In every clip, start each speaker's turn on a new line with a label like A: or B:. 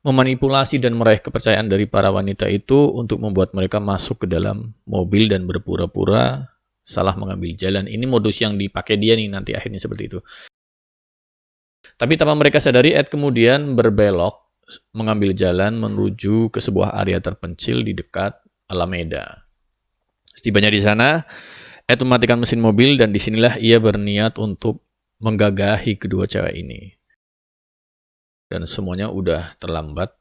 A: memanipulasi dan meraih kepercayaan dari para wanita itu untuk membuat mereka masuk ke dalam mobil dan berpura-pura salah mengambil jalan. Ini modus yang dipakai dia nih nanti akhirnya seperti itu. Tapi tanpa mereka sadari, Ed kemudian berbelok mengambil jalan menuju ke sebuah area terpencil di dekat Alameda. Setibanya di sana, Ed mematikan mesin mobil dan disinilah ia berniat untuk menggagahi kedua cewek ini. Dan semuanya udah terlambat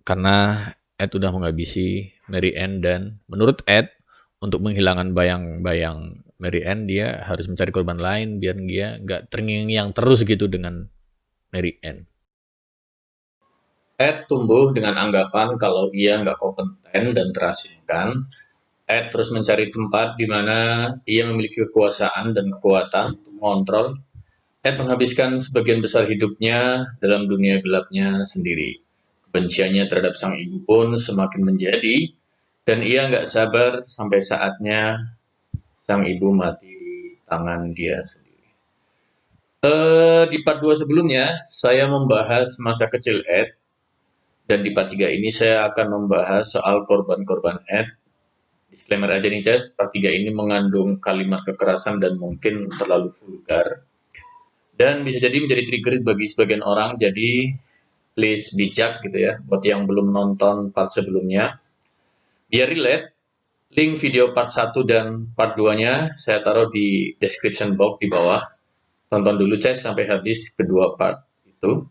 A: karena Ed udah menghabisi Mary Ann, dan menurut Ed, untuk menghilangkan bayang-bayang Mary Ann, dia harus mencari korban lain biar dia nggak terngiang terus gitu dengan Mary Ann. Ed tumbuh dengan anggapan kalau ia nggak kompeten dan terasingkan. Ed terus mencari tempat di mana ia memiliki kekuasaan dan kekuatan untuk mengontrol. Ed menghabiskan sebagian besar hidupnya dalam dunia gelapnya sendiri. Kebenciannya terhadap sang ibu pun semakin menjadi, dan ia nggak sabar sampai saatnya sang ibu mati di tangan dia sendiri. Di part 2 sebelumnya, saya membahas masa kecil Ed, dan di part 3 ini saya akan membahas soal korban-korban Ed. Disclaimer aja nih, Ces, part 3 ini mengandung kalimat kekerasan dan mungkin terlalu vulgar. Dan bisa jadi menjadi trigger bagi sebagian orang, jadi please bijak gitu ya, buat yang belum nonton part sebelumnya. Biar relate, link video part 1 dan part 2-nya saya taruh di description box di bawah. Tonton dulu, Ces, sampai habis kedua part itu.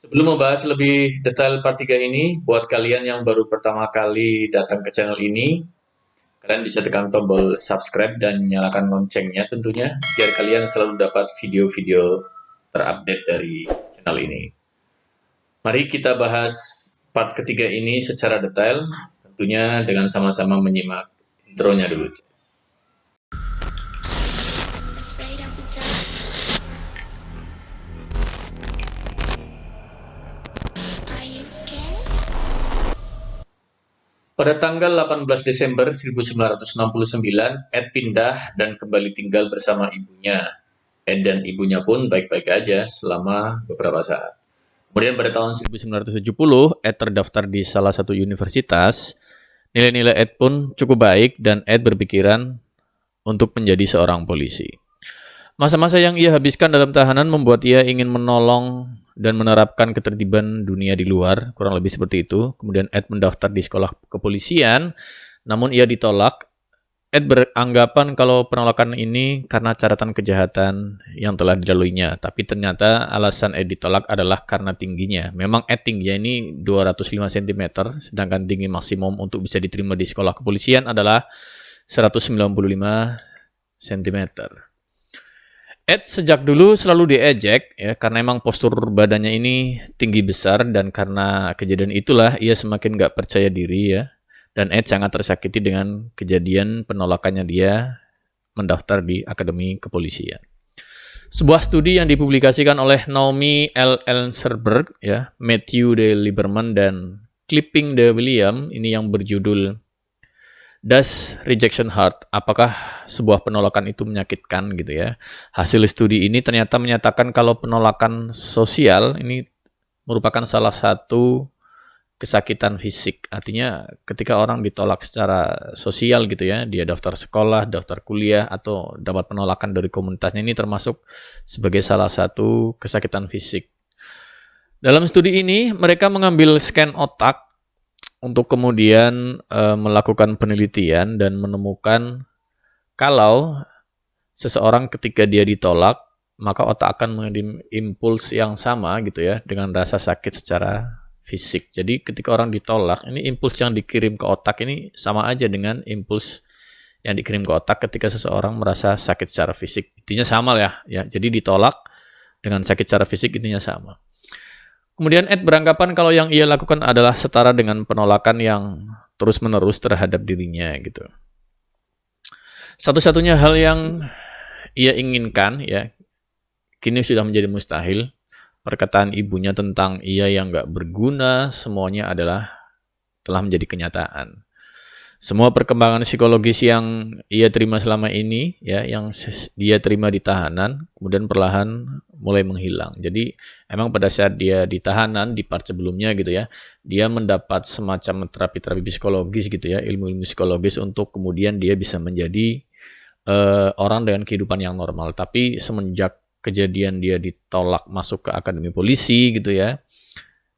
A: Sebelum membahas lebih detail part 3 ini, buat kalian yang baru pertama kali datang ke channel ini, kalian bisa tekan tombol subscribe dan nyalakan loncengnya tentunya, biar kalian selalu dapat video-video terupdate dari channel ini. Mari kita bahas part ketiga ini secara detail, tentunya dengan sama-sama menyimak intronya dulu. Pada tanggal 18 Desember 1969, Ed pindah dan kembali tinggal bersama ibunya. Ed dan ibunya pun baik-baik aja selama beberapa saat. Kemudian pada tahun 1970, Ed terdaftar di salah satu universitas. Nilai-nilai Ed pun cukup baik dan Ed berpikiran untuk menjadi seorang polisi. Masa-masa yang ia habiskan dalam tahanan membuat ia ingin menolong dan menerapkan ketertiban dunia di luar, kurang lebih seperti itu. Kemudian Ed mendaftar di sekolah kepolisian, namun ia ditolak. Ed beranggapan kalau penolakan ini karena catatan kejahatan yang telah dilaluinya, tapi ternyata alasan Ed ditolak adalah karena tingginya. Memang Ed tingginya ini 205 cm, sedangkan tinggi maksimum untuk bisa diterima di sekolah kepolisian adalah 195 cm. Ed sejak dulu selalu diejek ya karena emang postur badannya ini tinggi besar, dan karena kejadian itulah ia semakin gak percaya diri ya. Dan Ed sangat tersakiti dengan kejadian penolakannya dia mendaftar di Akademi Kepolisian. Sebuah studi yang dipublikasikan oleh Naomi L. Elsenberg ya, Matthew D. Lieberman dan Clipping D. William, ini yang berjudul Does Rejection Hurt? Apakah sebuah penolakan itu menyakitkan gitu ya? Hasil studi ini ternyata menyatakan kalau penolakan sosial ini merupakan salah satu kesakitan fisik. Artinya ketika orang ditolak secara sosial gitu ya, dia daftar sekolah, daftar kuliah, atau dapat penolakan dari komunitasnya, ini termasuk sebagai salah satu kesakitan fisik. Dalam studi ini mereka mengambil scan otak untuk kemudian melakukan penelitian dan menemukan kalau seseorang ketika dia ditolak, maka otak akan mengirim impuls yang sama gitu ya dengan rasa sakit secara fisik. Jadi ketika orang ditolak, ini impuls yang dikirim ke otak ini sama aja dengan impuls yang dikirim ke otak ketika seseorang merasa sakit secara fisik. Intinya sama ya. Jadi ditolak dengan sakit secara fisik intinya sama. Kemudian Ed beranggapan kalau yang ia lakukan adalah setara dengan penolakan yang terus-menerus terhadap dirinya gitu. Satu-satunya hal yang ia inginkan ya kini sudah menjadi mustahil. Perkataan ibunya tentang ia yang gak berguna semuanya adalah telah menjadi kenyataan.
B: Semua perkembangan psikologis yang ia terima selama ini, ya, yang dia terima di tahanan, kemudian perlahan mulai menghilang. Jadi emang pada saat dia di tahanan di part sebelumnya gitu ya, dia mendapat semacam terapi-terapi psikologis gitu ya, ilmu-ilmu psikologis untuk kemudian dia bisa menjadi orang dengan kehidupan yang normal. Tapi semenjak kejadian dia ditolak masuk ke akademi polisi gitu ya,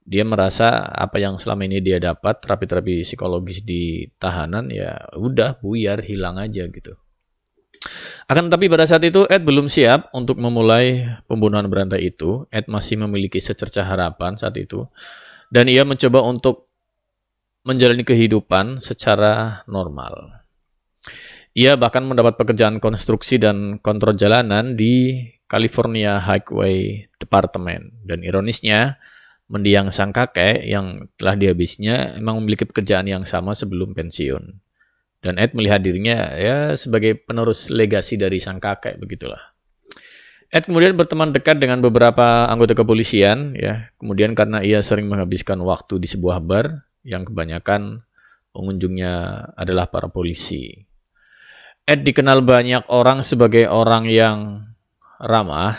B: dia merasa apa yang selama ini dia dapat terapi-terapi psikologis di tahanan ya udah buyar, hilang aja gitu. Akan tetapi pada saat itu Ed belum siap untuk memulai pembunuhan berantai itu. Ed masih memiliki secercah harapan saat itu dan ia mencoba untuk menjalani kehidupan secara normal. Ia bahkan mendapat pekerjaan konstruksi dan kontrol jalanan di California Highway Department. Dan ironisnya, mendiang sang kakek yang telah dihabisnya emang memiliki pekerjaan yang sama sebelum pensiun. Dan Ed melihat dirinya ya sebagai penerus legasi dari sang kakek, begitulah. Ed kemudian berteman dekat dengan beberapa anggota kepolisian, ya. Kemudian karena ia sering menghabiskan waktu di sebuah bar yang kebanyakan pengunjungnya adalah para polisi. Ed dikenal banyak orang sebagai orang yang ramah.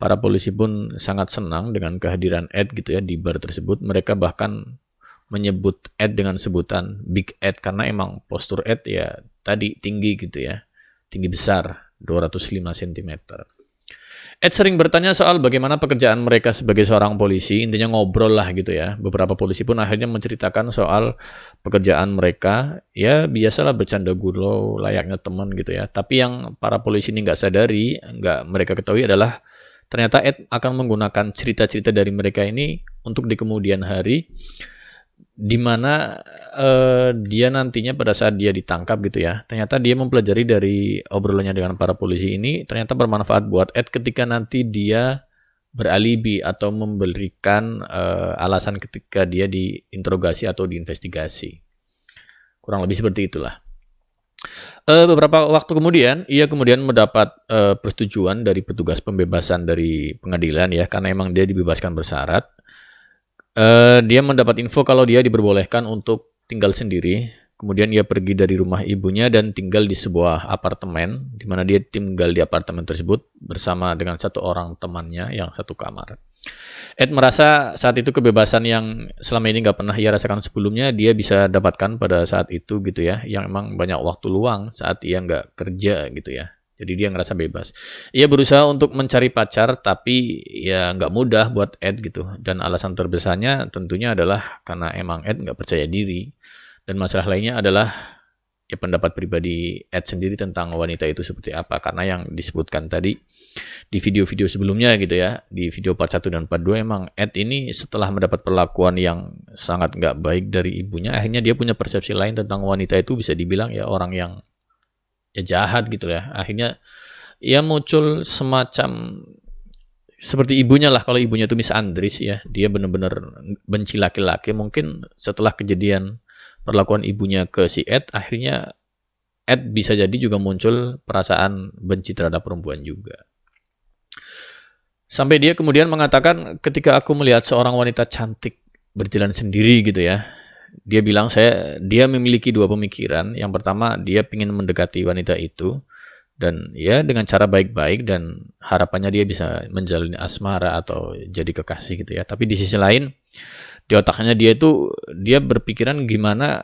B: Para polisi pun sangat senang dengan kehadiran Ed gitu ya di bar tersebut. Mereka bahkan menyebut Ed dengan sebutan Big Ed karena emang postur Ed ya tadi tinggi gitu ya. Tinggi besar, 205 cm. Ed sering bertanya soal bagaimana pekerjaan mereka sebagai seorang polisi, intinya ngobrol lah gitu ya. Beberapa polisi pun akhirnya menceritakan soal pekerjaan mereka, ya biasalah bercanda gurau layaknya teman gitu ya. Tapi yang para polisi ini nggak sadari, nggak mereka ketahui adalah ternyata Ed akan menggunakan cerita-cerita dari mereka ini untuk di kemudian hari, di mana dia nantinya pada saat dia ditangkap gitu ya, ternyata dia mempelajari dari obrolannya dengan para polisi ini, ternyata bermanfaat buat Ed ketika nanti dia beralibi atau memberikan alasan ketika dia diinterogasi atau diinvestigasi. Kurang lebih seperti itulah. Beberapa waktu kemudian, ia kemudian mendapat persetujuan dari petugas pembebasan dari pengadilan ya, karena emang dia dibebaskan bersyarat. Dia mendapat info kalau dia diperbolehkan untuk tinggal sendiri. Kemudian ia pergi dari rumah ibunya dan tinggal di sebuah apartemen, di mana dia tinggal di apartemen tersebut bersama dengan satu orang temannya yang satu kamar. Ed merasa saat itu kebebasan yang selama ini nggak pernah ia rasakan sebelumnya, dia bisa dapatkan pada saat itu gitu ya, yang emang banyak waktu luang saat ia nggak kerja gitu ya. Jadi dia ngerasa bebas. Ia berusaha untuk mencari pacar, tapi ya nggak mudah buat Ed gitu. Dan alasan terbesarnya tentunya adalah karena emang Ed nggak percaya diri. Dan masalah lainnya adalah ya pendapat pribadi Ed sendiri tentang wanita itu seperti apa. Karena yang disebutkan tadi di video-video sebelumnya gitu ya, di video part 1 dan part 2 emang Ed ini setelah mendapat perlakuan yang sangat nggak baik dari ibunya, akhirnya dia punya persepsi lain tentang wanita itu, bisa dibilang ya orang yang ya jahat gitu ya. Akhirnya ya muncul semacam seperti ibunya lah, kalau ibunya itu Miss Andris ya, dia benar-benar benci laki-laki. Mungkin setelah kejadian perlakuan ibunya ke si Ed, akhirnya Ed bisa jadi juga muncul perasaan benci terhadap perempuan juga. Sampai dia kemudian mengatakan, ketika aku melihat seorang wanita cantik berjalan sendiri gitu ya, dia bilang dia memiliki dua pemikiran. Yang pertama, dia ingin mendekati wanita itu dan ya dengan cara baik-baik dan harapannya dia bisa menjalani asmara atau jadi kekasih gitu ya. Tapi di sisi lain, di otaknya dia berpikiran gimana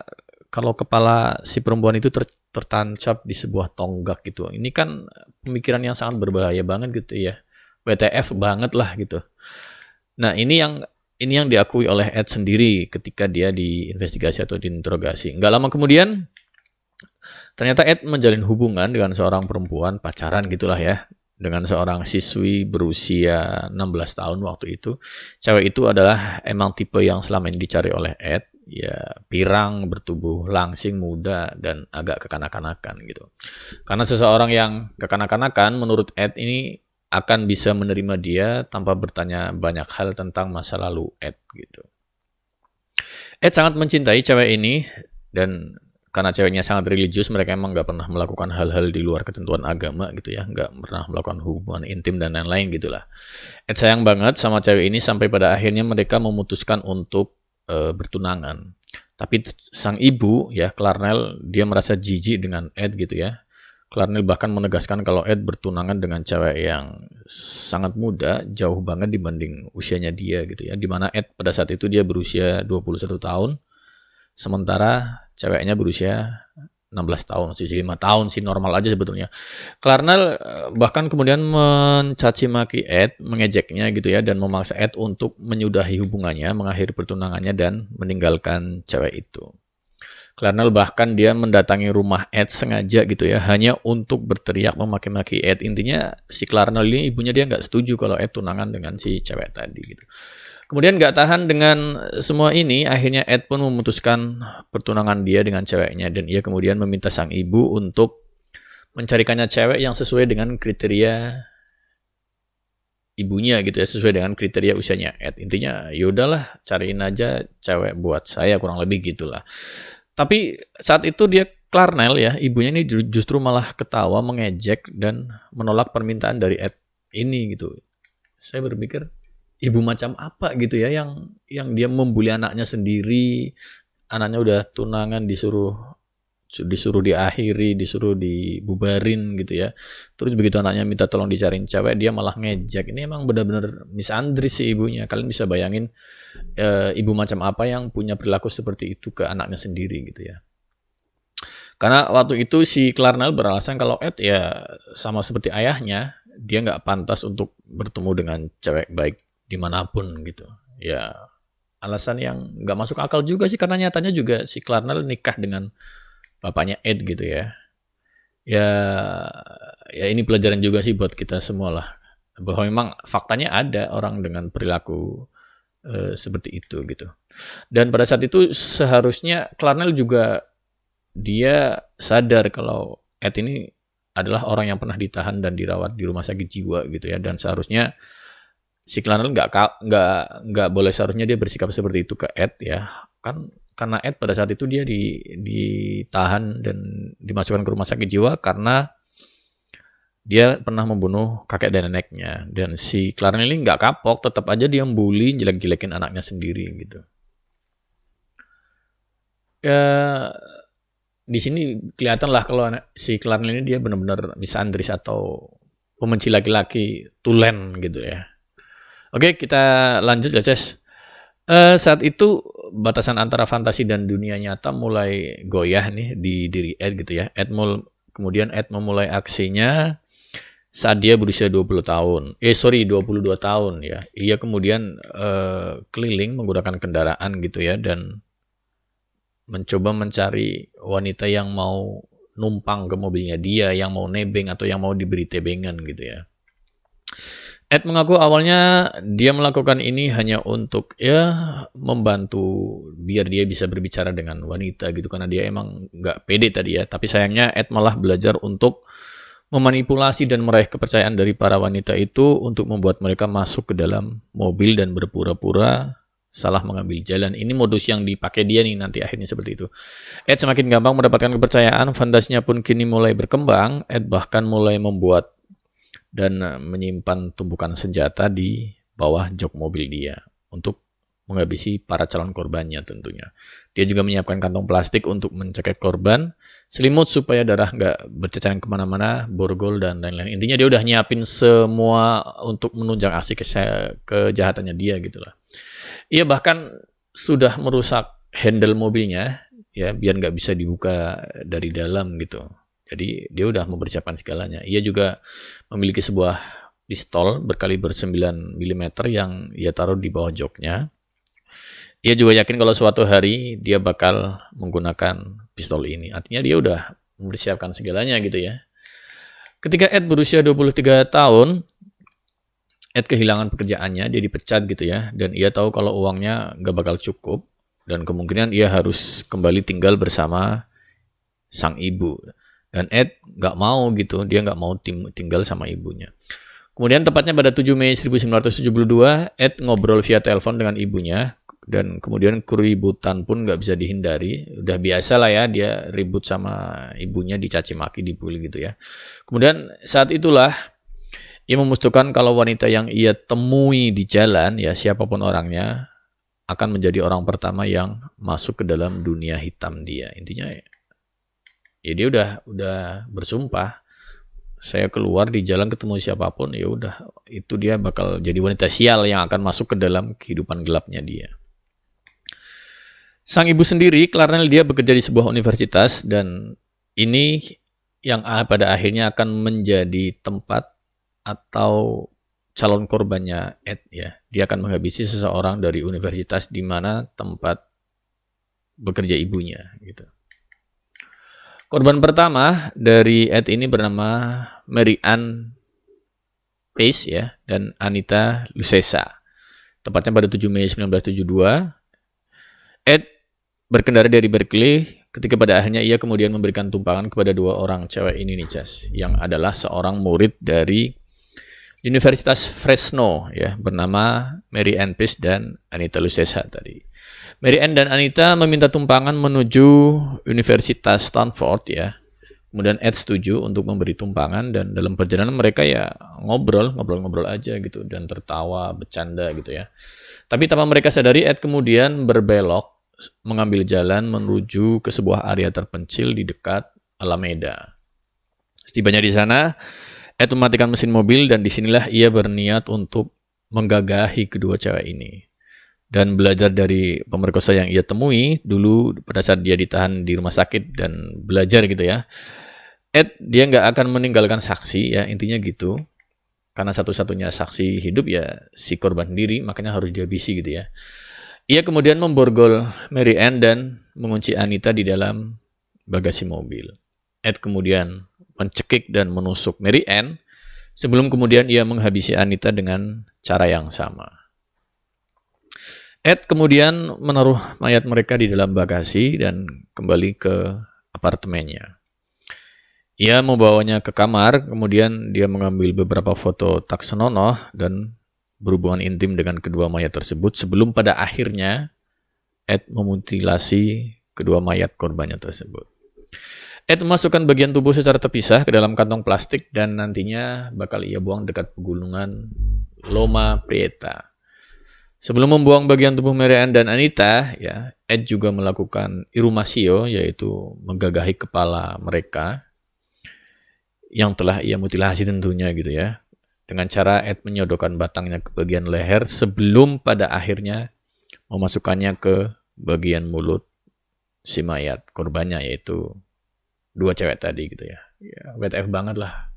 B: kalau kepala si perempuan itu tertancap di sebuah tonggak gitu. Ini kan pemikiran yang sangat berbahaya banget gitu ya. WTF banget lah gitu. Nah, ini yang diakui oleh Ed sendiri ketika dia diinvestigasi atau diinterogasi. Nggak lama kemudian, ternyata Ed menjalin hubungan dengan seorang perempuan, pacaran gitulah ya, dengan seorang siswi berusia 16 tahun waktu itu. Cewek itu adalah emang tipe yang selama ini dicari oleh Ed, ya pirang, bertubuh langsing, muda, dan agak kekanak-kanakan gitu. Karena seseorang yang kekanak-kanakan menurut Ed ini akan bisa menerima dia tanpa bertanya banyak hal tentang masa lalu Ed gitu. Ed sangat mencintai cewek ini, dan karena ceweknya sangat religius, mereka emang nggak pernah melakukan hal-hal di luar ketentuan agama gitu ya, nggak pernah melakukan hubungan intim dan lain-lain gitulah. Ed sayang banget sama cewek ini sampai pada akhirnya mereka memutuskan untuk bertunangan. Tapi sang ibu ya Clarnell dia merasa jijik dengan Ed gitu ya. Clarnell bahkan menegaskan kalau Ed bertunangan dengan cewek yang sangat muda, jauh banget dibanding usianya dia gitu ya. Dimana Ed pada saat itu dia berusia 21 tahun, sementara ceweknya berusia 16 tahun, sih 5 tahun sih normal aja sebetulnya. Clarnell bahkan kemudian mencaci maki Ed, mengejeknya gitu ya, dan memaksa Ed untuk menyudahi hubungannya, mengakhiri pertunangannya dan meninggalkan cewek itu. Clarnell bahkan dia mendatangi rumah Ed sengaja gitu ya, hanya untuk berteriak memaki-maki Ed. Intinya si Clarnell ini ibunya dia nggak setuju kalau Ed tunangan dengan si cewek tadi gitu. Kemudian nggak tahan dengan semua ini, akhirnya Ed pun memutuskan pertunangan dia dengan ceweknya, dan ia kemudian meminta sang ibu untuk mencarikannya cewek yang sesuai dengan kriteria ibunya gitu ya, sesuai dengan kriteria usianya Ed. Intinya yaudahlah, cariin aja cewek buat saya, kurang lebih gitulah. Tapi saat itu dia Clarnell ya, ibunya ini justru malah ketawa, mengejek dan menolak permintaan dari Ed ini gitu. Saya berpikir ibu macam apa gitu ya yang dia membuli anaknya sendiri, anaknya udah tunangan disuruh diakhiri, disuruh dibubarin gitu ya. Terus begitu anaknya minta tolong dicariin cewek, dia malah ngejek. Ini emang benar-benar misandris sih ibunya. Kalian bisa bayangin ibu macam apa yang punya perilaku seperti itu ke anaknya sendiri gitu ya. Karena waktu itu si Clarnell beralasan kalau Ed ya sama seperti ayahnya, dia nggak pantas untuk bertemu dengan cewek baik dimanapun gitu. Ya alasan yang nggak masuk akal juga sih, karena nyatanya juga si Clarnell nikah dengan bapaknya Ed gitu ya. Ya ini pelajaran juga sih buat kita semua lah, bahwa memang faktanya ada orang dengan perilaku seperti itu gitu. Dan pada saat itu seharusnya Clarnell juga dia sadar kalau Ed ini adalah orang yang pernah ditahan dan dirawat di rumah sakit jiwa gitu ya, dan seharusnya si Clarnell nggak boleh seharusnya dia bersikap seperti itu ke Ed ya, kan karena Ed pada saat itu dia ditahan dan dimasukkan ke rumah sakit jiwa karena dia pernah membunuh kakek dan neneknya, dan si Clarnell ini nggak kapok, tetap aja dia bully, jelek-jelekin anaknya sendiri gitu. Ya di sini kelihatan lah kalau si Clarnell ini dia benar-benar misandris atau pembenci laki-laki tulen gitu ya. Oke, kita lanjut ya, Ces. Saat itu batasan antara fantasi dan dunia nyata mulai goyah nih di diri Ed gitu ya. Kemudian Ed memulai aksinya saat dia berusia 22 tahun ya. Ia kemudian keliling menggunakan kendaraan gitu ya, dan mencoba mencari wanita yang mau numpang ke mobilnya dia, yang mau nebeng atau yang mau diberi tebengan gitu ya. Ed mengaku awalnya dia melakukan ini hanya untuk ya membantu biar dia bisa berbicara dengan wanita gitu, karena dia emang nggak pede tadi ya. Tapi sayangnya Ed malah belajar untuk memanipulasi dan meraih kepercayaan dari para wanita itu untuk membuat mereka masuk ke dalam mobil dan berpura-pura salah mengambil jalan. Ini modus yang dipakai dia nih nanti akhirnya seperti itu. Ed semakin gampang mendapatkan kepercayaan, fantasinya pun kini mulai berkembang. Ed bahkan mulai membuat dan menyimpan tumpukan senjata di bawah jok mobil dia untuk menghabisi para calon korbannya tentunya. Dia juga menyiapkan kantong plastik untuk mencekik korban, selimut supaya darah nggak berceceran kemana-mana, borgol, dan lain-lain. Intinya dia udah nyiapin semua untuk menunjang aksi kejahatannya dia gitu lah. Ia bahkan sudah merusak handle mobilnya ya biar nggak bisa dibuka dari dalam gitu. Jadi dia udah mempersiapkan segalanya. Ia juga memiliki sebuah pistol berkaliber 9 mm yang ia taruh di bawah joknya. Ia juga yakin kalau suatu hari dia bakal menggunakan pistol ini. Artinya dia udah mempersiapkan segalanya gitu ya. Ketika Ed berusia 23 tahun, Ed kehilangan pekerjaannya, dia dipecat gitu ya. Dan ia tahu kalau uangnya gak bakal cukup. Dan kemungkinan ia harus kembali tinggal bersama sang ibu. Dan Ed gak mau gitu, dia gak mau tinggal sama ibunya. Kemudian tepatnya pada 7 Mei 1972, Ed ngobrol via telepon dengan ibunya. Dan kemudian keributan pun gak bisa dihindari. Udah biasa lah ya, dia ribut sama ibunya, dicaci maki, dibully gitu ya. Kemudian saat itulah ia memutuskan kalau wanita yang ia temui di jalan, ya siapapun orangnya, akan menjadi orang pertama yang masuk ke dalam dunia hitam dia. Intinya ya dia udah bersumpah, saya keluar di jalan ketemu siapapun, ya udah itu dia bakal jadi wanita sial yang akan masuk ke dalam kehidupan gelapnya dia. Sang ibu sendiri, karena dia bekerja di sebuah universitas, dan ini yang pada akhirnya akan menjadi tempat atau calon korbannya Ed ya. Dia akan menghabisi seseorang dari universitas di mana tempat bekerja ibunya gitu. Korban pertama dari Ed ini bernama Mary Ann Pace ya, dan Anita Lucesa. Tepatnya pada 7 Mei 1972, Ed berkendara dari Berkeley ketika pada akhirnya ia kemudian memberikan tumpangan kepada dua orang cewek ini nih, Jas, yang adalah seorang murid dari Universitas Fresno ya, bernama Mary Ann Pace dan Anita Lucesa tadi. Mary Ann dan Anita meminta tumpangan menuju Universitas Stanford ya. Kemudian Ed setuju untuk memberi tumpangan, dan dalam perjalanan mereka ya ngobrol-ngobrol aja gitu dan tertawa, bercanda gitu ya. Tapi tanpa mereka sadari, Ed kemudian berbelok mengambil jalan menuju ke sebuah area terpencil di dekat Alameda. Setibanya di sana, Ed mematikan mesin mobil, dan disinilah ia berniat untuk menggagahi kedua cewek ini. Dan belajar dari pemerkosa yang ia temui dulu pada saat dia ditahan di rumah sakit, dan belajar gitu ya. Ed, dia nggak akan meninggalkan saksi ya, intinya gitu. Karena satu-satunya saksi hidup ya si korban sendiri, makanya harus dihabisi gitu ya. Ia kemudian memborgol Mary Ann dan mengunci Anita di dalam bagasi mobil. Ed kemudian mencekik dan menusuk Mary Ann sebelum kemudian ia menghabisi Anita dengan cara yang sama. Ed kemudian menaruh mayat mereka di dalam bagasi dan kembali ke apartemennya. Ia membawanya ke kamar, kemudian dia mengambil beberapa foto tak senonoh dan berhubungan intim dengan kedua mayat tersebut sebelum pada akhirnya Ed memutilasi kedua mayat korbannya tersebut. Ed memasukkan bagian tubuh secara terpisah ke dalam kantong plastik dan nantinya bakal ia buang dekat pegunungan Loma Prieta. Sebelum membuang bagian tubuh Mary Ann dan Anita, ya, Ed juga melakukan irumasio, yaitu menggagahi kepala mereka yang telah ia mutilasi tentunya gitu ya. Dengan cara Ed menyodokkan batangnya ke bagian leher sebelum pada akhirnya memasukkannya ke bagian mulut si mayat korbannya, yaitu dua cewek tadi gitu ya. Ya, WTF banget lah.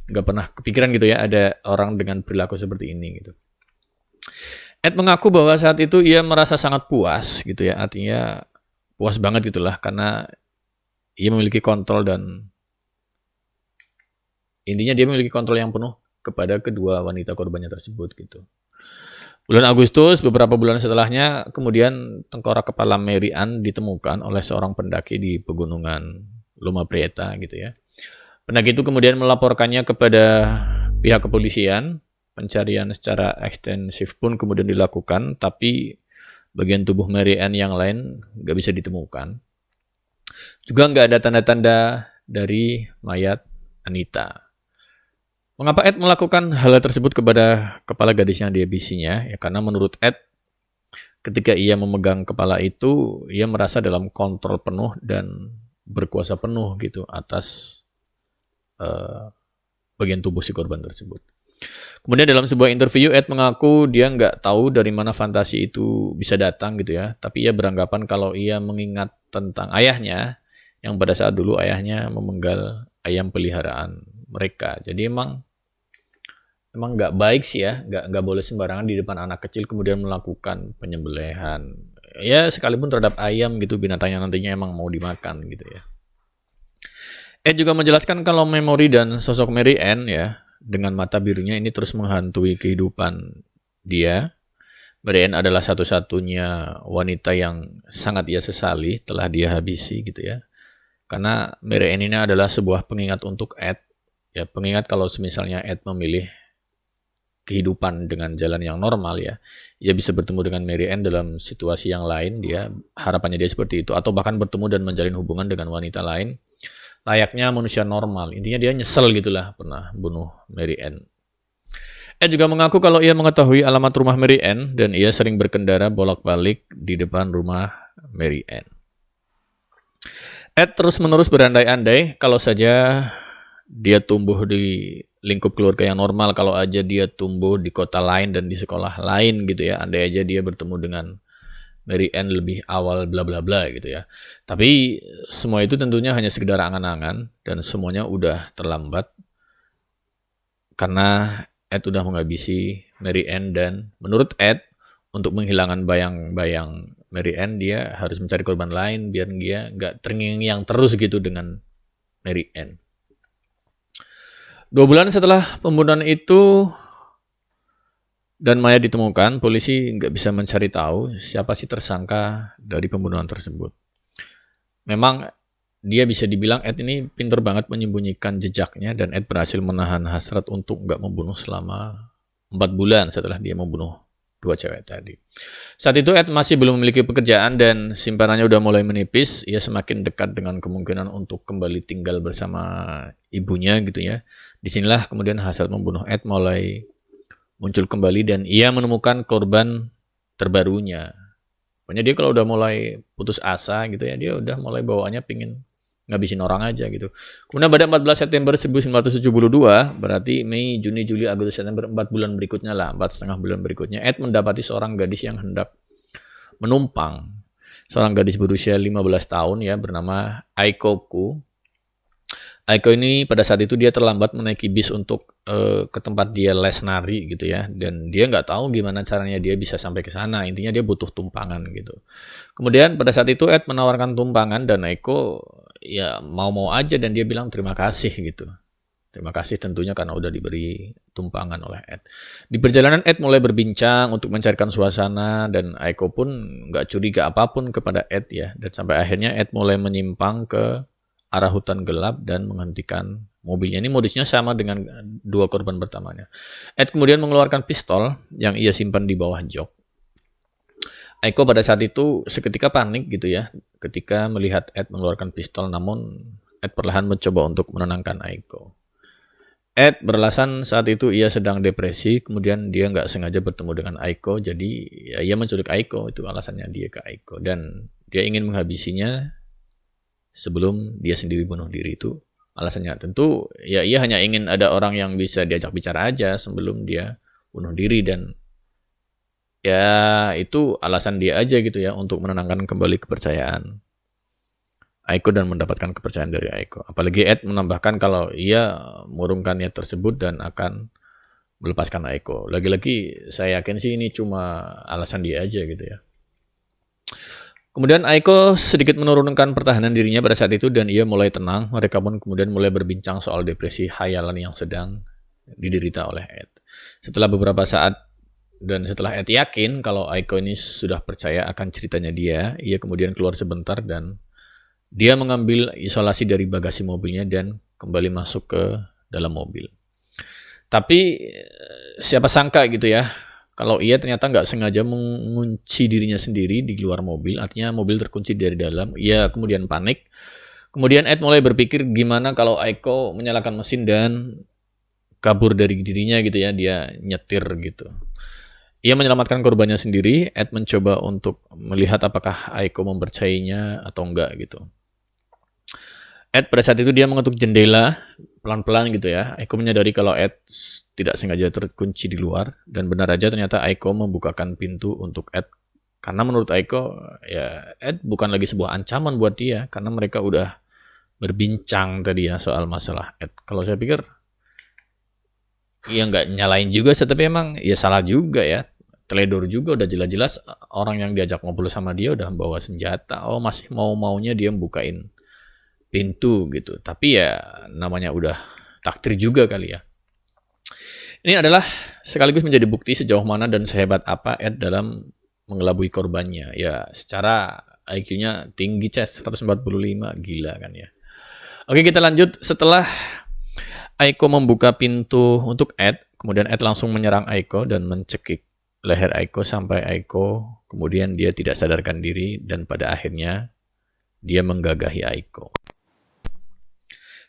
B: Gak pernah kepikiran gitu ya ada orang dengan perilaku seperti ini gitu. Ed mengaku bahwa saat itu ia merasa sangat puas gitu ya. Artinya puas banget gitulah karena ia memiliki kontrol, dan intinya dia memiliki kontrol yang penuh kepada kedua wanita korbannya tersebut gitu. Bulan Agustus, beberapa bulan setelahnya, kemudian tengkorak kepala Mary Ann ditemukan oleh seorang pendaki di pegunungan Loma Prieta gitu ya. Pendaki itu kemudian melaporkannya kepada pihak kepolisian. Pencarian secara ekstensif pun kemudian dilakukan, tapi bagian tubuh Mary Ann yang lain nggak bisa ditemukan. Juga nggak ada tanda-tanda dari mayat Anita. Mengapa Ed melakukan hal tersebut kepada kepala gadis yang dihabisinya? Ya, karena menurut Ed, ketika ia memegang kepala itu, ia merasa dalam kontrol penuh dan berkuasa penuh gitu atas bagian tubuh si korban tersebut. Kemudian dalam sebuah interview, Ed mengaku dia nggak tahu dari mana fantasi itu bisa datang gitu ya. Tapi ia beranggapan kalau ia mengingat tentang ayahnya, yang pada saat dulu ayahnya memenggal ayam peliharaan mereka. Jadi emang nggak baik sih ya, nggak boleh sembarangan di depan anak kecil kemudian melakukan penyembelihan. Ya sekalipun terhadap ayam gitu, binatang yang nantinya emang mau dimakan gitu ya. Ed juga menjelaskan kalau memori dan sosok Mary Ann ya, dengan mata birunya ini terus menghantui kehidupan dia. Mary Ann adalah satu-satunya wanita yang sangat ia sesali telah dia habisi gitu ya. Karena Mary Ann ini adalah sebuah pengingat untuk Ed. Ya, pengingat kalau misalnya Ed memilih kehidupan dengan jalan yang normal ya, ia bisa bertemu dengan Mary Ann dalam situasi yang lain, dia harapannya dia seperti itu, atau bahkan bertemu dan menjalin hubungan dengan wanita lain layaknya manusia normal. Intinya dia nyesel gitulah pernah bunuh Mary Ann. Ed juga mengaku kalau ia mengetahui alamat rumah Mary Ann dan ia sering berkendara bolak-balik di depan rumah Mary Ann. Ed terus-menerus berandai-andai kalau saja dia tumbuh di lingkup keluarga yang normal, kalau aja dia tumbuh di kota lain dan di sekolah lain gitu ya, andai aja dia bertemu dengan Mary Ann lebih awal bla bla bla gitu ya. Tapi semua itu tentunya hanya sekedar angan-angan dan semuanya udah terlambat karena Ed udah menghabisi Mary Ann dan menurut Ed untuk menghilangkan bayang-bayang Mary Ann dia harus mencari korban lain biar dia nggak terngiang terus gitu dengan Mary Ann. 2 bulan setelah pembunuhan itu dan mayat ditemukan, polisi nggak bisa mencari tahu siapa sih tersangka dari pembunuhan tersebut. Memang dia bisa dibilang Ed ini pintar banget menyembunyikan jejaknya dan Ed berhasil menahan hasrat untuk nggak membunuh selama 4 bulan setelah dia membunuh 2 cewek tadi. Saat itu Ed masih belum memiliki pekerjaan dan simpanannya udah mulai menipis. Ia semakin dekat dengan kemungkinan untuk kembali tinggal bersama ibunya gitu ya. Disinilah kemudian hasrat membunuh Ed mulai muncul kembali dan ia menemukan korban terbarunya. Pokoknya dia kalau udah mulai putus asa gitu ya, dia udah mulai bawaannya pingin ngabisin orang aja gitu. Kemudian pada 14 September 1972, berarti Mei, Juni, Juli, Agustus, September, 4 bulan berikutnya lah, 4,5 bulan berikutnya, Ed mendapati seorang gadis yang hendak menumpang. Seorang gadis berusia 15 tahun ya, bernama Aiko Ku. Aiko ini pada saat itu dia terlambat menaiki bis untuk ke tempat dia les nari gitu ya, dan dia nggak tahu gimana caranya dia bisa sampai ke sana. Intinya dia butuh tumpangan gitu. Kemudian pada saat itu Ed menawarkan tumpangan dan Aiko ya mau-mau aja dan dia bilang terima kasih gitu. Terima kasih tentunya karena udah diberi tumpangan oleh Ed. Di perjalanan Ed mulai berbincang untuk mencarikan suasana dan Aiko pun nggak curiga apapun kepada Ed ya, dan sampai akhirnya Ed mulai menyimpang ke arah hutan gelap dan menghentikan mobilnya. Ini modusnya sama dengan 2 korban pertamanya. Ed kemudian mengeluarkan pistol yang ia simpan di bawah jok. Aiko pada saat itu seketika panik gitu ya, ketika melihat Ed mengeluarkan pistol, namun Ed perlahan mencoba untuk menenangkan Aiko. Ed beralasan saat itu ia sedang depresi, kemudian dia nggak sengaja bertemu dengan Aiko, jadi ya, ia menculik Aiko, itu alasannya dia ke Aiko. Dan dia ingin menghabisinya sebelum dia sendiri bunuh diri, itu alasannya. Tentu ya ia hanya ingin ada orang yang bisa diajak bicara aja sebelum dia bunuh diri, dan ya itu alasan dia aja gitu ya untuk menenangkan kembali kepercayaan Aiko dan mendapatkan kepercayaan dari Aiko. Apalagi Ed menambahkan kalau ia mengurungkan niat tersebut dan akan melepaskan Aiko. Lagi-lagi saya yakin sih ini cuma alasan dia aja gitu ya. Kemudian Aiko sedikit menurunkan pertahanan dirinya pada saat itu dan ia mulai tenang. Mereka pun kemudian mulai berbincang soal depresi khayalan yang sedang diderita oleh Ed. Setelah beberapa saat dan setelah Ed yakin kalau Aiko ini sudah percaya akan ceritanya dia, ia kemudian keluar sebentar dan dia mengambil isolasi dari bagasi mobilnya dan kembali masuk ke dalam mobil. Tapi siapa sangka gitu ya, kalau ia ternyata nggak sengaja mengunci dirinya sendiri di luar mobil, artinya mobil terkunci dari dalam. Ia kemudian panik. Kemudian Ed mulai berpikir gimana kalau Aiko menyalakan mesin dan kabur dari dirinya gitu ya, dia nyetir gitu. Ia menyelamatkan korbannya sendiri. Ed mencoba untuk melihat apakah Aiko mempercayainya atau enggak gitu. Ed pada saat itu dia mengetuk jendela pelan-pelan gitu ya. Aiko menyadari kalau Ed tidak sengaja terkunci di luar, dan benar aja ternyata Aiko membukakan pintu untuk Ed. Karena menurut Aiko ya Ed bukan lagi sebuah ancaman buat dia, karena mereka udah berbincang tadi ya soal masalah Ed. Kalau saya pikir ya nggak nyalain juga, tapi emang ya salah juga ya. Teledor juga, udah jelas-jelas orang yang diajak ngobrol sama dia udah bawa senjata. Oh masih mau-maunya dia bukain pintu gitu. Tapi ya namanya udah takdir juga kali ya. Ini adalah sekaligus menjadi bukti sejauh mana dan sehebat apa Ed dalam mengelabui korbannya. Ya secara IQ-nya tinggi, 145, gila kan ya. Oke, kita lanjut. Setelah Aiko membuka pintu untuk Ed, kemudian Ed langsung menyerang Aiko dan mencekik leher Aiko sampai Aiko kemudian dia tidak sadarkan diri dan pada akhirnya dia menggagahi Aiko.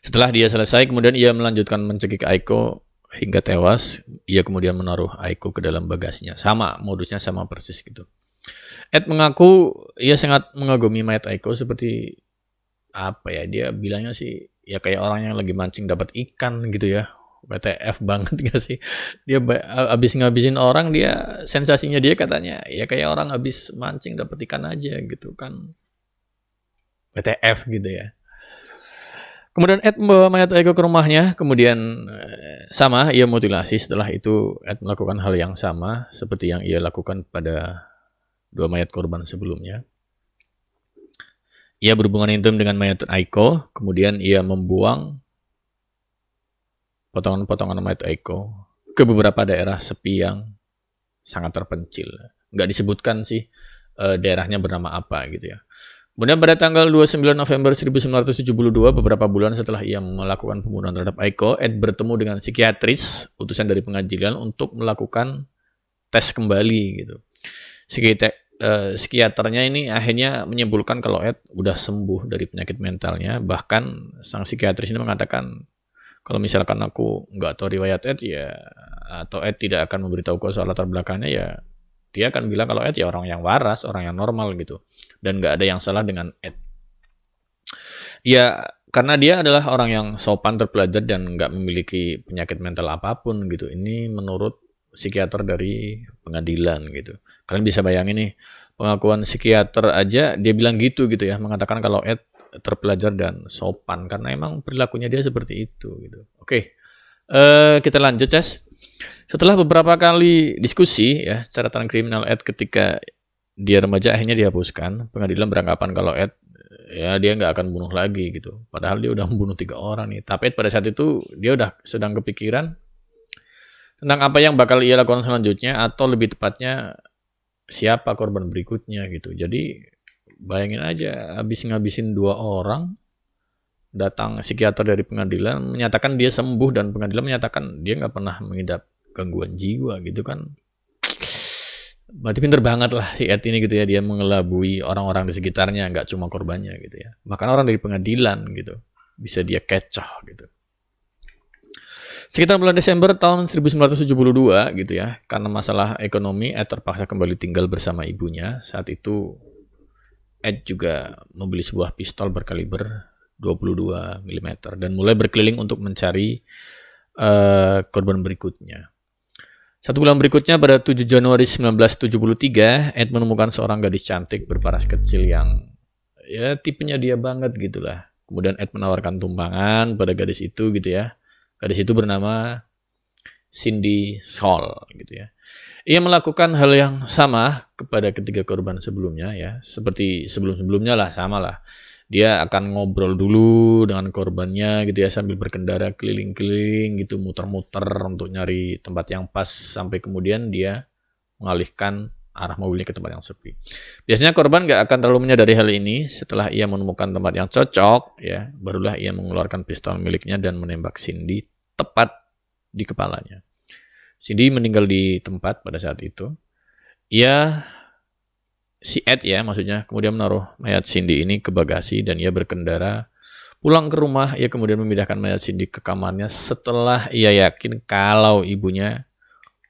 B: Setelah dia selesai, kemudian ia melanjutkan mencekik Aiko hingga tewas. Ia kemudian menaruh Aiko ke dalam bagasinya. Sama, modusnya sama persis gitu. Ed mengaku ia sangat mengagumi mayat Aiko seperti apa ya, dia bilangnya sih ya kayak orang yang lagi mancing dapat ikan gitu ya. WTF banget gak sih? Dia abis ngabisin orang, dia sensasinya dia katanya ya kayak orang abis mancing dapat ikan aja gitu kan. WTF gitu ya. Kemudian Ed membawa mayat Aiko ke rumahnya, kemudian sama ia mutilasi. Setelah itu Ed melakukan hal yang sama seperti yang ia lakukan pada 2 mayat korban sebelumnya. Ia berhubungan intim dengan mayat Aiko, kemudian ia membuang potongan-potongan mayat Aiko ke beberapa daerah sepi yang sangat terpencil. Nggak disebutkan sih daerahnya bernama apa gitu ya. Kemudian pada tanggal 29 November 1972, beberapa bulan setelah ia melakukan pembunuhan terhadap Aiko, Ed bertemu dengan psikiatris, utusan dari pengadilan untuk melakukan tes kembali gitu. Psikiaternya ini akhirnya menyimpulkan kalau Ed udah sembuh dari penyakit mentalnya. Bahkan sang psikiatris ini mengatakan kalau misalkan aku nggak tahu riwayat Ed ya, atau Ed tidak akan memberitahuku soal latar belakangnya ya, dia akan bilang kalau Ed ya orang yang waras, orang yang normal gitu. Dan nggak ada yang salah dengan Ed. Ya karena dia adalah orang yang sopan, terpelajar, dan nggak memiliki penyakit mental apapun gitu. Ini menurut psikiater dari pengadilan gitu. Kalian bisa bayangin nih, pengakuan psikiater aja dia bilang gitu ya, mengatakan kalau Ed terpelajar dan sopan karena emang perilakunya dia seperti itu gitu. Oke, kita lanjut, Ces. Setelah beberapa kali diskusi ya, catatan kriminal Ed ketika dia remaja akhirnya dihapuskan. Pengadilan beranggapan kalau Ed ya dia nggak akan bunuh lagi gitu. Padahal dia udah membunuh 3 orang nih. Tapi Ed pada saat itu dia udah sedang kepikiran tentang apa yang bakal ia lakukan selanjutnya, atau lebih tepatnya siapa korban berikutnya gitu. Jadi bayangin aja, habis ngabisin 2 orang, datang psikiater dari pengadilan menyatakan dia sembuh, dan pengadilan menyatakan dia nggak pernah mengidap gangguan jiwa gitu kan. Berarti pinter banget lah si Ed ini gitu ya, dia mengelabui orang-orang di sekitarnya, nggak cuma korbannya gitu ya. Bahkan orang dari pengadilan gitu bisa dia kecoh gitu. Sekitar bulan Desember tahun 1972 gitu ya, karena masalah ekonomi Ed terpaksa kembali tinggal bersama ibunya. Saat itu Ed juga membeli sebuah pistol berkaliber 22 mm dan mulai berkeliling untuk mencari korban berikutnya. 1 bulan berikutnya, pada 7 Januari 1973, Ed menemukan seorang gadis cantik berparas kecil yang ya tipenya dia banget gitulah. Kemudian Ed menawarkan tumpangan pada gadis itu gitu ya. Gadis itu bernama Cindy Saul gitu ya. Ia melakukan hal yang sama kepada ketiga korban sebelumnya ya, seperti sebelum-sebelumnya lah, sama lah. Dia akan ngobrol dulu dengan korbannya gitu ya, sambil berkendara keliling-keliling gitu, muter-muter untuk nyari tempat yang pas, sampai kemudian dia mengalihkan arah mobilnya ke tempat yang sepi. Biasanya korban gak akan terlalu menyadari hal ini. Setelah ia menemukan tempat yang cocok ya, barulah ia mengeluarkan pistol miliknya dan menembak Cindy tepat di kepalanya. Cindy meninggal di tempat pada saat itu. Si Ed ya maksudnya, kemudian menaruh mayat Cindy ini ke bagasi dan ia berkendara pulang ke rumah. Ia kemudian memindahkan mayat Cindy ke kamarnya setelah ia yakin kalau ibunya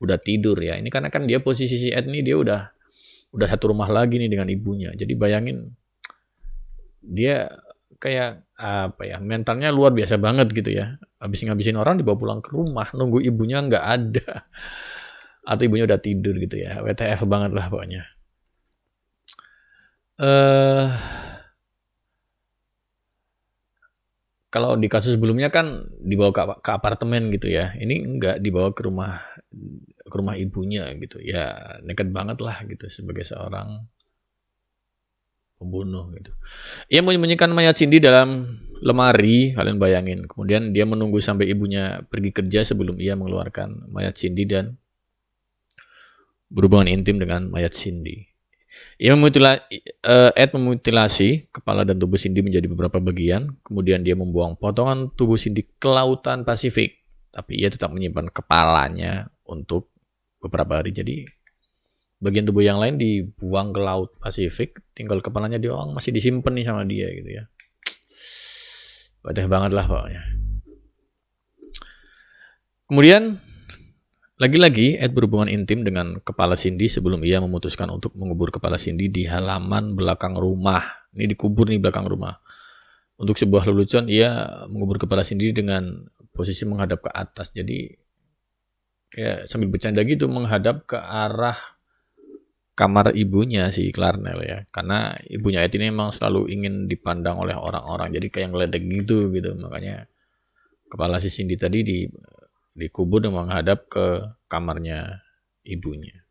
B: udah tidur ya. Ini karena kan dia posisi si Ed ini dia udah satu rumah lagi nih dengan ibunya. Jadi bayangin dia kayak apa ya, mentalnya luar biasa banget gitu ya. Habis ngabisin orang dibawa pulang ke rumah, nunggu ibunya nggak ada. Atau ibunya udah tidur gitu ya. WTF banget lah pokoknya. Kalau di kasus sebelumnya kan dibawa ke apartemen gitu ya. Ini enggak, dibawa ke rumah ibunya gitu. Ya nekat banget lah gitu sebagai seorang pembunuh gitu. Ia menyembunyikan mayat Cindy dalam lemari, kalian bayangin. Kemudian dia menunggu sampai ibunya pergi kerja sebelum ia mengeluarkan mayat Cindy dan berhubungan intim dengan mayat Cindy. Ed memutilasi kepala dan tubuh Cindy menjadi beberapa bagian. Kemudian dia membuang potongan tubuh Cindy ke lautan Pasifik. Tapi ia tetap menyimpan kepalanya untuk beberapa hari. Jadi bagian tubuh yang lain dibuang ke laut Pasifik, tinggal kepalanya doang masih disimpan nih sama dia gitu ya. Badai banget lah pokoknya. Kemudian lagi-lagi Ed berhubungan intim dengan kepala Cindy sebelum ia memutuskan untuk mengubur kepala Cindy di halaman belakang rumah. Ini dikubur nih belakang rumah. Untuk sebuah lelucon, ia mengubur kepala Cindy dengan posisi menghadap ke atas. Jadi ya sambil bercanda gitu menghadap ke arah kamar ibunya si Clarnell ya. Karena ibunya Ed ini memang selalu ingin dipandang oleh orang-orang. Jadi kayak ngeledek gitu. Makanya kepala si Cindy tadi dikubur dan menghadap ke kamarnya ibunya.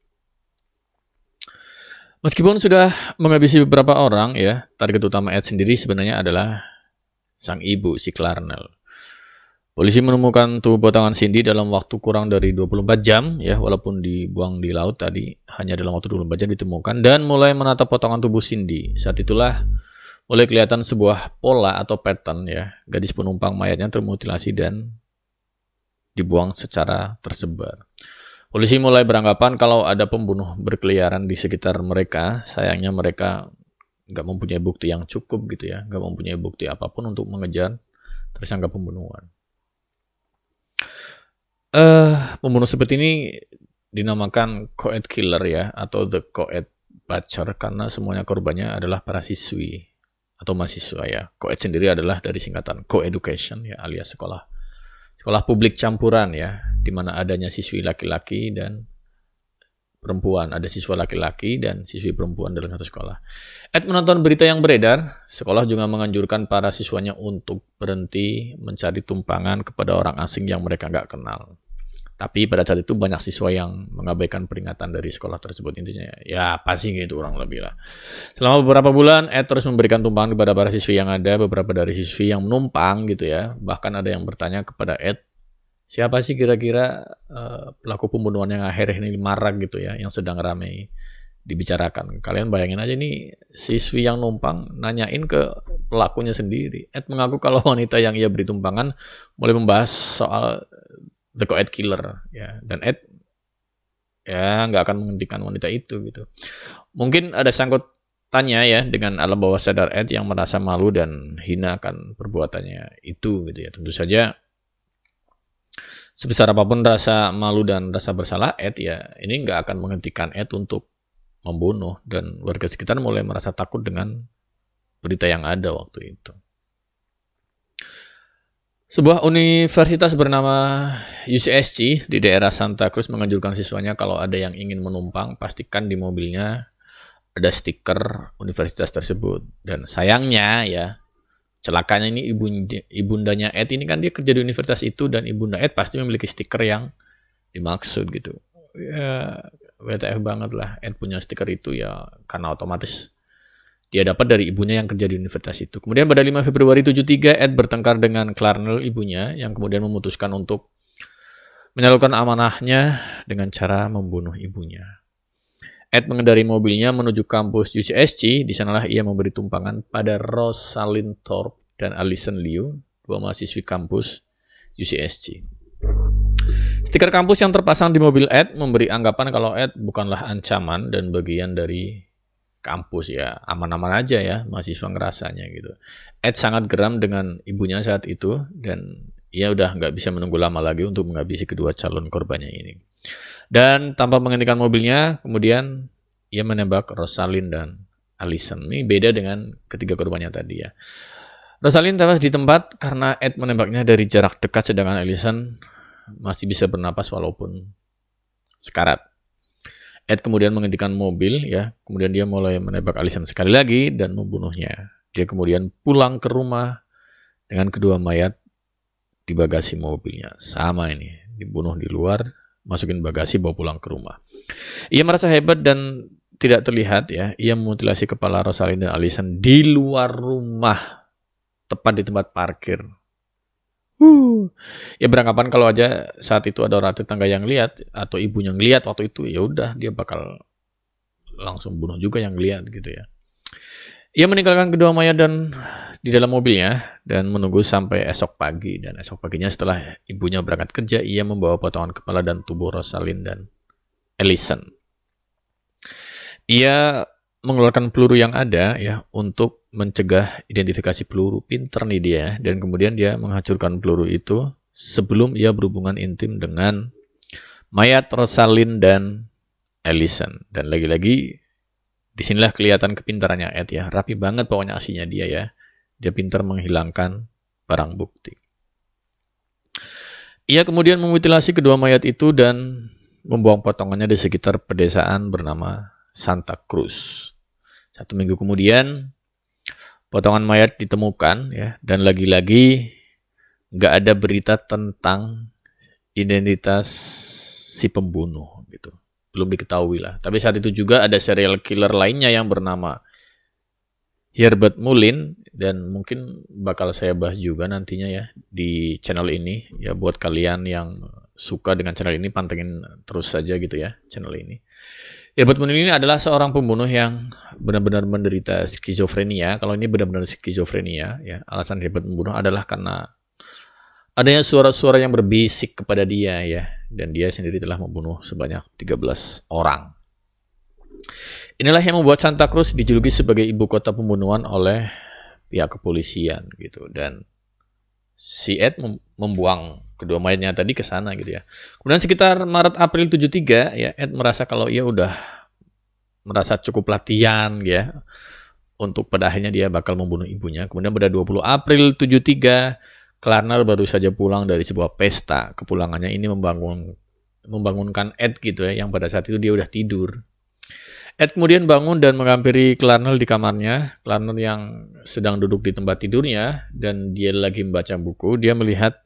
B: Meskipun sudah menghabisi beberapa orang ya, target utama Ed sendiri sebenarnya adalah sang ibu si Clarnell. Polisi menemukan tubuh potongan Cindy dalam waktu kurang dari 24 jam ya, walaupun dibuang di laut tadi, hanya dalam waktu 24 jam ditemukan dan mulai menatap potongan tubuh Cindy. Saat itulah mulai kelihatan sebuah pola atau pattern ya, gadis penumpang mayatnya termutilasi dan dibuang secara tersebar. Polisi mulai beranggapan kalau ada pembunuh berkeliaran di sekitar mereka. Sayangnya mereka nggak mempunyai bukti yang cukup gitu ya, nggak mempunyai bukti apapun untuk mengejar tersangka pembunuhan. Pembunuh seperti ini dinamakan co-ed killer ya, atau the co-ed butcher, karena semuanya korbannya adalah para siswi atau mahasiswa ya. Co-ed sendiri adalah dari singkatan co-education ya, alias sekolah publik campuran ya, di mana adanya siswi laki-laki dan perempuan, ada siswa laki-laki dan siswi perempuan dalam satu sekolah. Ed menonton berita yang beredar, sekolah juga menganjurkan para siswanya untuk berhenti mencari tumpangan kepada orang asing yang mereka nggak kenal. Tapi pada saat itu banyak siswa yang mengabaikan peringatan dari sekolah tersebut. Intinya ya pasti gitu kurang lebih lah. Selama beberapa bulan Ed terus memberikan tumpangan kepada para siswi yang ada. Beberapa dari siswi yang menumpang gitu ya, bahkan ada yang bertanya kepada Ed, siapa sih kira-kira pelaku pembunuhan yang akhir ini marak gitu ya, yang sedang ramai dibicarakan. Kalian bayangin aja nih, siswi yang numpang nanyain ke pelakunya sendiri. Ed mengaku kalau wanita yang ia beri tumpangan mulai membahas soal the co-ed killer ya, dan Ed ya nggak akan menghentikan wanita itu gitu. Mungkin ada sangkut tanya ya dengan alam bawah sadar Ed yang merasa malu dan hina akan perbuatannya itu gitu ya. Tentu saja sebesar apapun rasa malu dan rasa bersalah Ed ya, ini nggak akan menghentikan Ed untuk membunuh, dan warga sekitar mulai merasa takut dengan berita yang ada waktu itu. Sebuah universitas bernama UCSC di daerah Santa Cruz menganjurkan siswanya kalau ada yang ingin menumpang, pastikan di mobilnya ada stiker universitas tersebut. Dan sayangnya ya, celakanya ini ibundanya Ed ini kan dia kerja di universitas itu, dan ibunda Ed pasti memiliki stiker yang dimaksud gitu. Ya, WTF banget lah Ed punya stiker itu ya, karena otomatis dia dapat dari ibunya yang kerja di universitas itu. Kemudian pada 5 Februari 73, Ed bertengkar dengan Clarnell ibunya yang kemudian memutuskan untuk menyalurkan amanahnya dengan cara membunuh ibunya. Ed mengendari mobilnya menuju kampus UCSC. Di sanalah ia memberi tumpangan pada Rosalind Thorpe dan Alison Liu, dua mahasiswi kampus UCSC. Stiker kampus yang terpasang di mobil Ed memberi anggapan kalau Ed bukanlah ancaman dan bagian dari kampus ya, aman-aman aja ya, mahasiswa ngerasanya gitu. Ed sangat geram dengan ibunya saat itu, dan ia udah nggak bisa menunggu lama lagi untuk menghabisi kedua calon korbannya ini. Dan tanpa menghentikan mobilnya, kemudian ia menembak Rosalind dan Alison. Ini beda dengan ketiga korbannya tadi ya. Rosalind tewas di tempat karena Ed menembaknya dari jarak dekat, sedangkan Alison masih bisa bernapas walaupun sekarat. Ed kemudian menghentikan mobil ya, kemudian dia mulai menembak Alison sekali lagi dan membunuhnya. Dia kemudian pulang ke rumah dengan kedua mayat di bagasi mobilnya. Sama ini, dibunuh di luar, masukin bagasi, bawa pulang ke rumah. Ia merasa hebat dan tidak terlihat ya. Ia memutilasi kepala Rosalind dan Alison di luar rumah, tepat di tempat parkir. Ya beranggapan kalau aja saat itu ada orang tetangga yang lihat atau ibunya ngelihat waktu itu, ya udah dia bakal langsung bunuh juga yang lihat gitu ya. Ia meninggalkan kedua mayat dan di dalam mobilnya dan menunggu sampai esok pagi, dan esok paginya setelah ibunya berangkat kerja, ia membawa potongan kepala dan tubuh Rosalind dan Alison. Ia mengeluarkan peluru yang ada ya untuk mencegah identifikasi peluru. Pinter nih dia, dan kemudian dia menghancurkan peluru itu sebelum ia berhubungan intim dengan mayat Rosalind dan Ellison. Dan lagi-lagi disinilah kelihatan kepintarannya Ed ya. Rapi banget pokoknya aksinya dia ya. Dia pintar menghilangkan barang bukti. Ia kemudian memutilasi kedua mayat itu dan membuang potongannya di sekitar pedesaan bernama Santa Cruz. 1 minggu kemudian, potongan mayat ditemukan ya, dan lagi-lagi nggak ada berita tentang identitas si pembunuh gitu. Belum diketahui lah. Tapi saat itu juga ada serial killer lainnya yang bernama Herbert Mullin, dan mungkin bakal saya bahas juga nantinya ya di channel ini ya. Buat kalian yang suka dengan channel ini, pantengin terus saja gitu ya channel ini. Herbert Mullin ini adalah seorang pembunuh yang benar-benar menderita skizofrenia. Kalau ini benar-benar skizofrenia ya. Alasan Herbert membunuh adalah karena adanya suara-suara yang berbisik kepada dia ya, dan dia sendiri telah membunuh sebanyak 13 orang. Inilah yang membuat Santa Cruz dijuluki sebagai ibu kota pembunuhan oleh pihak kepolisian gitu. Dan si Ed membuang kedua mayatnya tadi ke sana gitu ya. Kemudian sekitar Maret April 73 ya, Ed merasa kalau ia udah merasa cukup latihan ya, untuk pada akhirnya dia bakal membunuh ibunya. Kemudian pada 20 April 73, Clarnell baru saja pulang dari sebuah pesta. Kepulangannya ini membangunkan Ed gitu ya, yang pada saat itu dia udah tidur. Ed kemudian bangun dan menghampiri Clarnell di kamarnya. Clarnell yang sedang duduk di tempat tidurnya dan dia lagi membaca buku. Dia melihat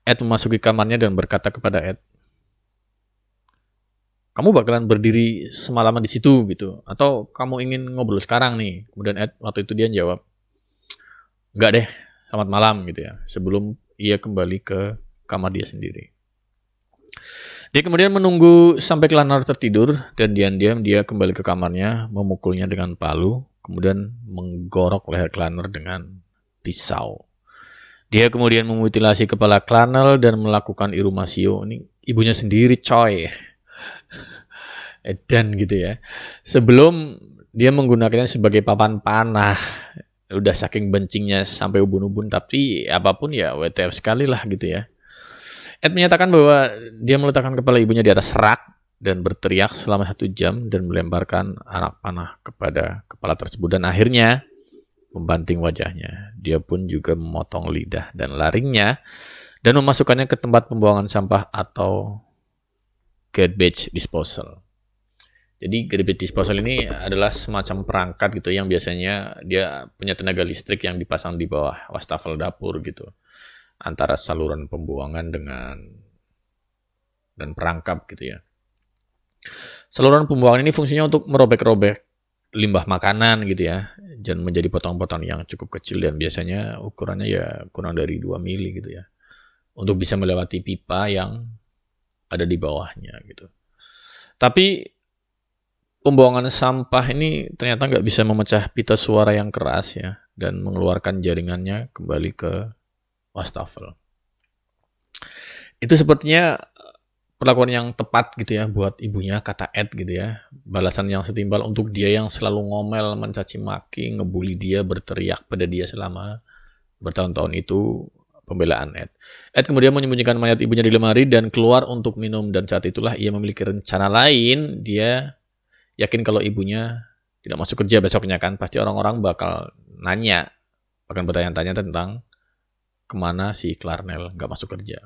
B: Ed memasuki kamarnya dan berkata kepada Ed, "Kamu bakalan berdiri semalaman di situ gitu, atau kamu ingin ngobrol sekarang nih?" Kemudian Ed waktu itu dia jawab, "Enggak deh, selamat malam," gitu ya. Sebelum ia kembali ke kamar dia sendiri. Dia kemudian menunggu sampai Clarnell tertidur dan diam-diam dia kembali ke kamarnya, memukulnya dengan palu, kemudian menggorok leher Clarnell dengan pisau. Dia kemudian memutilasi kepala Clarnell dan melakukan irumasio. Ini ibunya sendiri coy. Edan gitu ya. Sebelum dia menggunakannya sebagai papan panah. Udah saking bencingnya sampai ubun-ubun, tapi apapun ya WTF sekali lah gitu ya. Ed menyatakan bahwa dia meletakkan kepala ibunya di atas rak dan berteriak selama 1 jam dan melemparkan anak panah kepada kepala tersebut dan akhirnya membanting wajahnya. Dia pun juga memotong lidah dan laringnya dan memasukkannya ke tempat pembuangan sampah atau garbage disposal. Jadi garbage disposal ini adalah semacam perangkat gitu yang biasanya dia punya tenaga listrik yang dipasang di bawah wastafel dapur gitu, antara saluran pembuangan dan perangkap gitu ya. Saluran pembuangan ini fungsinya untuk merobek-robek limbah makanan gitu ya, dan menjadi potong-potong yang cukup kecil dan biasanya ukurannya ya kurang dari 2 mili gitu ya, untuk bisa melewati pipa yang ada di bawahnya gitu. Tapi pembuangan sampah ini ternyata nggak bisa memecah pita suara yang keras ya, dan mengeluarkan jaringannya kembali ke wastafel. Itu sepertinya perlakuan yang tepat gitu ya buat ibunya, kata Ed gitu ya. Balasan yang setimpal untuk dia yang selalu ngomel, mencaci maki, ngebully dia, berteriak pada dia selama bertahun-tahun. Itu pembelaan Ed. Ed kemudian menyembunyikan mayat ibunya di lemari dan keluar untuk minum, dan saat itulah ia memiliki rencana lain. Dia yakin kalau ibunya tidak masuk kerja besoknya kan, pasti orang-orang bakal nanya, akan bertanya-tanya tentang kemana si Clarnell nggak masuk kerja.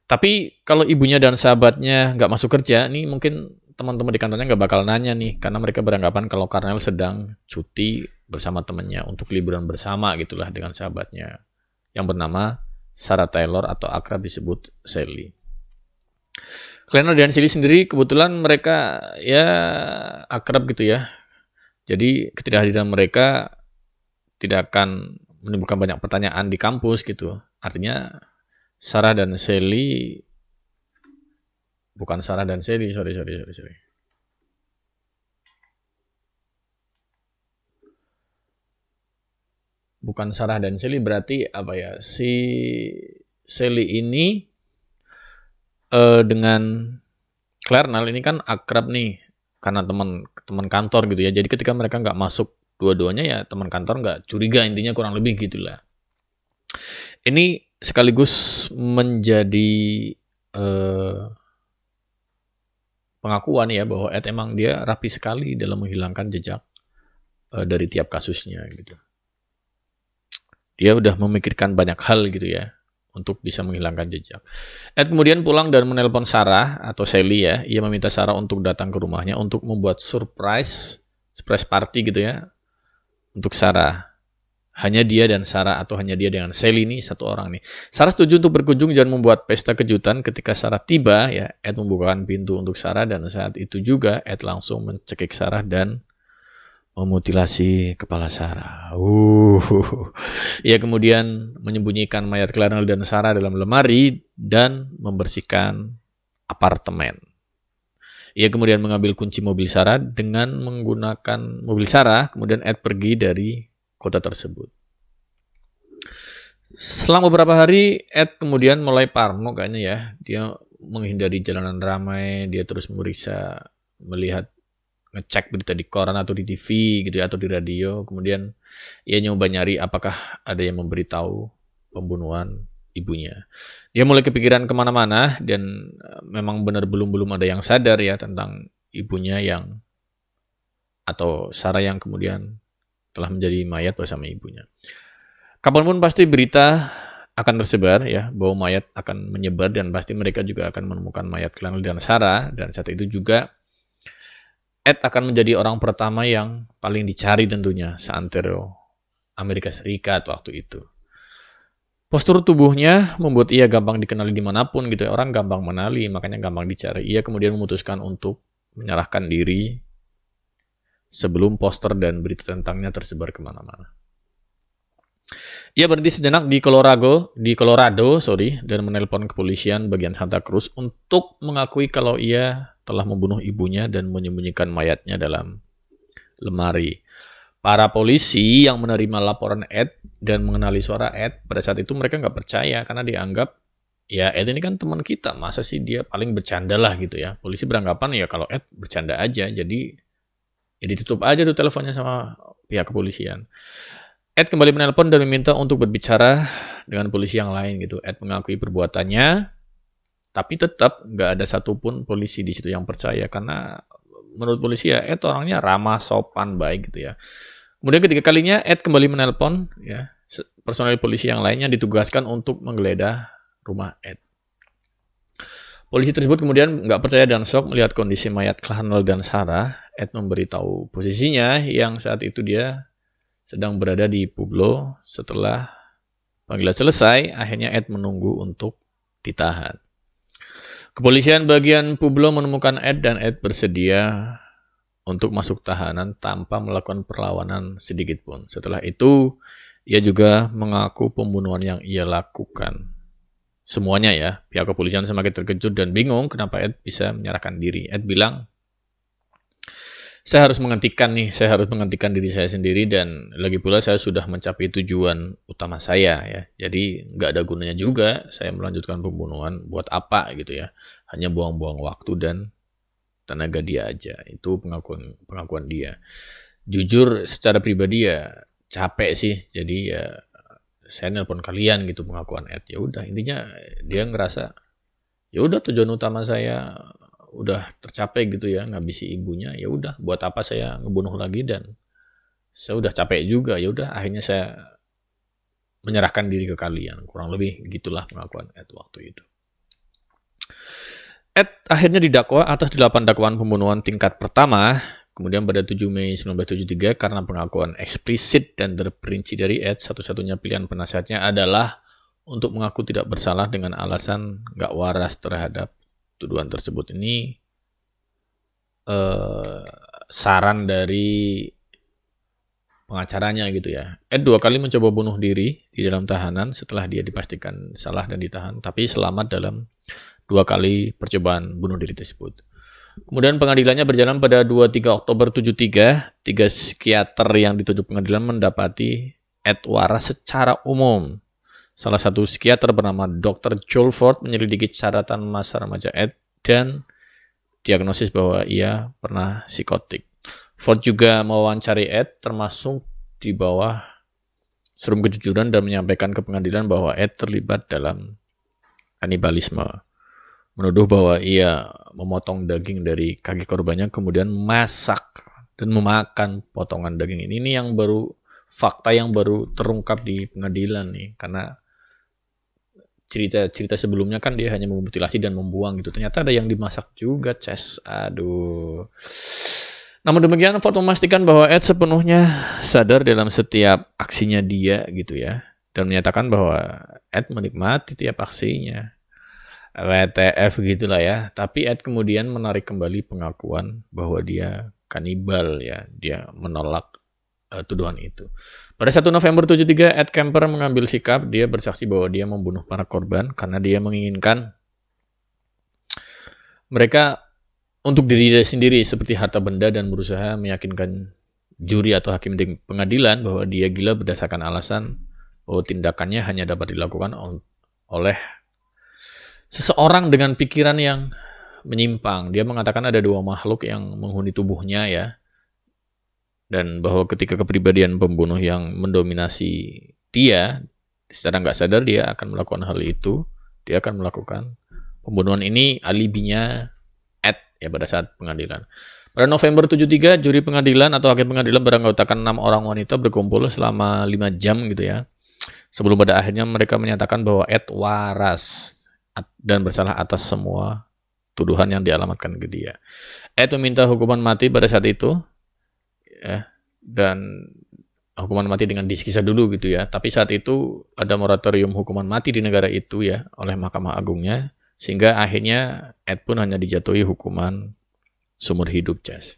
B: Tapi kalau ibunya dan sahabatnya nggak masuk kerja, nih mungkin teman-teman di kantornya nggak bakal nanya nih, karena mereka beranggapan kalau Clarnell sedang cuti bersama temannya untuk liburan bersama gitulah dengan sahabatnya yang bernama Sarah Taylor atau akrab disebut Sally. Clarnell dan Sally sendiri kebetulan mereka ya akrab gitu ya. Jadi ketidakhadiran mereka tidak akan menimbulkan banyak pertanyaan di kampus gitu. Artinya Sarah dan Sally, bukan Sarah dan Sally, sorry. Bukan Sarah dan Sally, berarti apa ya? Si Sally ini dengan Clarnell ini kan akrab nih karena teman kantor gitu ya. Jadi ketika mereka nggak masuk dua-duanya ya teman kantor nggak curiga, intinya kurang lebih gitulah. Ini sekaligus menjadi pengakuan ya bahwa Ed emang dia rapi sekali dalam menghilangkan jejak dari tiap kasusnya gitu. Dia udah memikirkan banyak hal gitu ya untuk bisa menghilangkan jejak. Ed kemudian pulang dan menelpon Sarah atau Sally ya. Ia meminta Sarah untuk datang ke rumahnya untuk membuat surprise party gitu ya untuk Sarah. Hanya dia dan Sarah atau hanya dia dengan Sally ini satu orang nih. Sarah setuju untuk berkunjung dan membuat pesta kejutan. Ketika Sarah tiba ya, Ed membukakan pintu untuk Sarah dan saat itu juga Ed langsung mencekik Sarah dan memutilasi kepala Sarah. Ia kemudian menyembunyikan mayat Clarnell dan Sarah dalam lemari dan membersihkan apartemen. Ia kemudian mengambil kunci mobil Sarah dengan menggunakan mobil Sarah, kemudian Ed pergi dari kota tersebut. Selang beberapa hari, Ed kemudian mulai parno kayaknya ya. Dia menghindari jalanan ramai, dia terus melihat ngecek berita di koran atau di TV gitu ya, atau di radio. Kemudian ia nyoba nyari apakah ada yang memberitahu pembunuhan ibunya. Dia mulai kepikiran kemana-mana dan memang benar belum ada yang sadar ya tentang ibunya atau Sarah yang kemudian telah menjadi mayat bersama ibunya. Kapanpun pasti berita akan tersebar ya, bahwa mayat akan menyebar dan pasti mereka juga akan menemukan mayat Clarnell dan Sarah, dan saat itu juga Ed akan menjadi orang pertama yang paling dicari tentunya seantero Amerika Serikat waktu itu. Postur tubuhnya membuat ia gampang dikenali dimanapun gitu ya. Orang gampang mengenali, makanya gampang dicari. Ia kemudian memutuskan untuk menyerahkan diri sebelum poster dan berita tentangnya tersebar kemana-mana. Ia berhenti sejenak di Colorado, dan menelpon kepolisian bagian Santa Cruz untuk mengakui kalau ia telah membunuh ibunya dan menyembunyikan mayatnya dalam lemari. Para polisi yang menerima laporan Ed dan mengenali suara Ed, pada saat itu mereka nggak percaya karena dianggap, ya Ed ini kan teman kita, masa sih dia paling bercanda lah gitu ya. Polisi beranggapan ya kalau Ed bercanda aja, jadi ya ditutup aja tuh teleponnya sama pihak kepolisian. Ed kembali menelpon dan meminta untuk berbicara dengan polisi yang lain gitu. Ed mengakui perbuatannya, tapi tetap nggak ada satupun polisi di situ yang percaya karena menurut polisi ya Ed orangnya ramah, sopan, baik gitu ya. Kemudian ketiga kalinya Ed kembali menelpon ya, personel polisi yang lainnya ditugaskan untuk menggeledah rumah Ed. Polisi tersebut kemudian nggak percaya dan shock melihat kondisi mayat Clarnell dan Sarah. Ed memberitahu posisinya yang saat itu dia sedang berada di Pueblo. Setelah panggilan selesai, akhirnya Ed menunggu untuk ditahan. Kepolisian bagian Pueblo menemukan Ed dan Ed bersedia untuk masuk tahanan tanpa melakukan perlawanan sedikit pun. Setelah itu, ia juga mengaku pembunuhan yang ia lakukan. Semuanya ya, pihak kepolisian semakin terkejut dan bingung kenapa Ed bisa menyerahkan diri. Ed bilang, saya harus menghentikan diri saya sendiri dan lagi pula saya sudah mencapai tujuan utama saya ya. Jadi nggak ada gunanya juga saya melanjutkan pembunuhan, buat apa gitu ya. Hanya buang-buang waktu dan tenaga dia aja. Itu pengakuan dia. Jujur secara pribadi ya capek sih. Jadi ya saya nelpon kalian gitu pengakuan Ed. Ya udah intinya dia ngerasa ya udah tujuan utama saya udah tercapai gitu ya, ngabisi ibunya, ya udah buat apa saya ngebunuh lagi dan saya udah capek juga, ya udah akhirnya saya menyerahkan diri ke kalian. Kurang lebih gitulah pengakuan Ed waktu itu. Ed akhirnya didakwa atas 8 dakwaan pembunuhan tingkat pertama. Kemudian pada 7 Mei 1973 karena pengakuan eksplisit dan terperinci dari Ed, satu-satunya pilihan penasihatnya adalah untuk mengaku tidak bersalah dengan alasan nggak waras terhadap tuduhan tersebut. Ini saran dari pengacaranya gitu ya. Ed 2 kali mencoba bunuh diri di dalam tahanan setelah dia dipastikan salah dan ditahan, tapi selamat dalam 2 kali percobaan bunuh diri tersebut. Kemudian pengadilannya berjalan pada 23 Oktober 73. 3 psikiater yang ditunjuk pengadilan mendapati Ed waras secara umum. Salah satu psikiater bernama Dr. Joel Ford menyelidiki catatan masa remaja Ed dan diagnosis bahwa ia pernah psikotik. Ford juga mewawancari Ed termasuk di bawah serum kejujuran dan menyampaikan ke pengadilan bahwa Ed terlibat dalam kanibalisme. Menuduh bahwa ia memotong daging dari kaki korbannya kemudian masak dan memakan potongan daging ini. Ini yang baru fakta yang baru terungkap di pengadilan nih, karena cerita sebelumnya kan dia hanya memutilasi dan membuang gitu. Ternyata ada yang dimasak juga, Ces. Aduh. Namun demikian, Ford memastikan bahwa Ed sepenuhnya sadar dalam setiap aksinya dia gitu ya, dan menyatakan bahwa Ed menikmati tiap aksinya. WTF gitulah ya. Tapi Ed kemudian menarik kembali pengakuan bahwa dia kanibal ya. Dia menolak tuduhan itu. Pada 1 November 73, Ed Kemper mengambil sikap. Dia bersaksi bahwa dia membunuh para korban karena dia menginginkan mereka untuk diri dia sendiri seperti harta benda dan berusaha meyakinkan juri atau hakim di pengadilan bahwa dia gila berdasarkan alasan bahwa tindakannya hanya dapat dilakukan oleh seseorang dengan pikiran yang menyimpang. Dia mengatakan ada 2 makhluk yang menghuni tubuhnya ya, dan bahwa ketika kepribadian pembunuh yang mendominasi dia, secara nggak sadar dia akan melakukan hal itu. Dia akan melakukan pembunuhan ini alibinya Ed ya pada saat pengadilan. Pada November 73, juri pengadilan atau hakim pengadilan beranggotakan 6 orang wanita berkumpul selama 5 jam gitu ya. Sebelum pada akhirnya mereka menyatakan bahwa Ed waras dan bersalah atas semua tuduhan yang dialamatkan ke dia. Ed meminta hukuman mati pada saat itu, ya, dan hukuman mati dengan disiksa dulu gitu ya. Tapi saat itu ada moratorium hukuman mati di negara itu ya oleh Mahkamah Agungnya, sehingga akhirnya Ed pun hanya dijatuhi hukuman seumur hidup, Ces.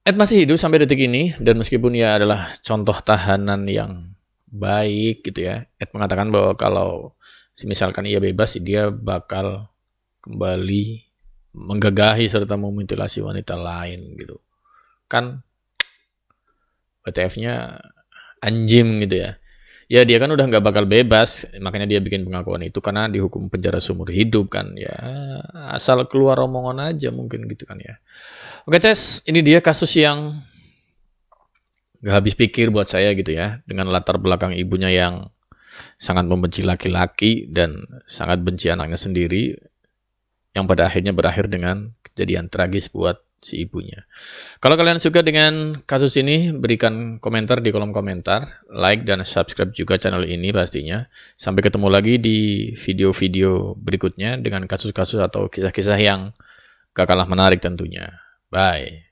B: Ed masih hidup sampai detik ini, dan meskipun ia adalah contoh tahanan yang baik gitu ya, Ed mengatakan bahwa kalau misalkan ia bebas, dia bakal kembali menggagahi serta memutilasi wanita lain gitu. Kan WTF-nya anjing gitu ya. Ya dia kan udah nggak bakal bebas, makanya dia bikin pengakuan itu karena dihukum penjara seumur hidup kan ya. Asal keluar omongan aja mungkin gitu kan ya. Oke Ces, ini dia kasus yang gak habis pikir buat saya gitu ya. Dengan latar belakang ibunya yang sangat membenci laki-laki dan sangat benci anaknya sendiri, yang pada akhirnya berakhir dengan kejadian tragis buat si ibunya. Kalau kalian suka dengan kasus ini, berikan komentar di kolom komentar, like dan subscribe juga channel ini pastinya. Sampai ketemu lagi di video-video berikutnya dengan kasus-kasus atau kisah-kisah yang gak kalah menarik tentunya. Bye.